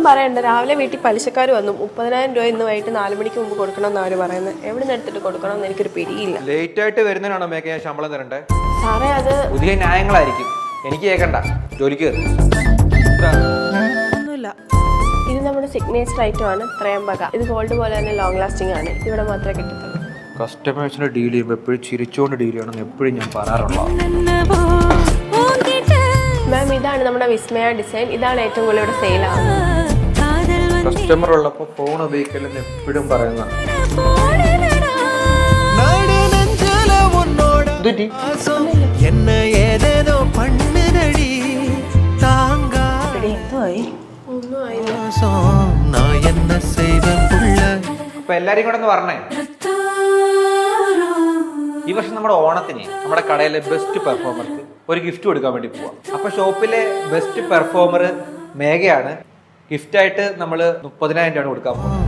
ഒന്നും പറയണ്ട. രാവിലെ വീട്ടിൽ പലിശക്കാർ വന്നു. 30,000 രൂപ ഇന്ന് വൈകിട്ട് 4 മണിക്ക് മുമ്പ് കൊടുക്കണമെന്ന് അവർ പറയുന്നത്. എവിടെ നിന്ന് എടുത്തിട്ട് കൊടുക്കണമെന്ന് എനിക്കൊരു പിടിയില്ല. ലേറ്റ് ആയിട്ട് വരുന്നതിനാണോ മേഘ ഞാൻ ശമ്പളം തരണ്ടേ? സാറേ അത് പുതിയ ന്യായങ്ങളായിരിക്കും. എനിക്ക് കേൾക്കണ്ട, ജോലിക്ക് കയറി. ഇത് നമ്മുടെ സിഗ്നേച്ചർ ഐറ്റം ആണ്, ത്രയംബക. ഇത് ഗോൾഡ് പോലെ തന്നെ ലോങ് ലാസ്റ്റിംഗ് ആണ്. ഇവിടെ മാത്രമേ കിട്ടത്തുള്ളൂ. കസ്റ്റമേഴ്സിനെ ഡീൽ ചെയ്യുമ്പോൾ എപ്പോഴും ചിരിച്ചുകൊണ്ട് ഡീൽ ചെയ്യണമെന്ന് എപ്പോഴും ഞാൻ പറയാറുള്ളൂ. മാം, ഇതാണ് നമ്മുടെ വിസ്മയ ഡിസൈൻ. ഇതാണ് ഏറ്റവും കൂടുതൽ ഇവിടെ സെയിൽ ആവുന്നത്. കസ്റ്റമർ ഉള്ളപ്പോൾ ഫോൺ ഉപയോഗിക്കലെന്ന് എപ്പോഴും പറയുന്ന അപ്പൊ എല്ലാരും കൂടെ ഒന്ന് പറഞ്ഞേ, ഈ വർഷം നമ്മുടെ ഓണത്തിന് നമ്മുടെ കടയിലെ ബെസ്റ്റ് പെർഫോമർക്ക് ഒരു ഗിഫ്റ്റ് കൊടുക്കാൻ വേണ്ടി പോവാം. അപ്പൊ ഷോപ്പിലെ ബെസ്റ്റ് പെർഫോമർ മേഘയാണ്. ഗിഫ്റ്റായിട്ട് നമ്മൾ 30,000 രൂപ കൊടുക്കാൻ പോകും.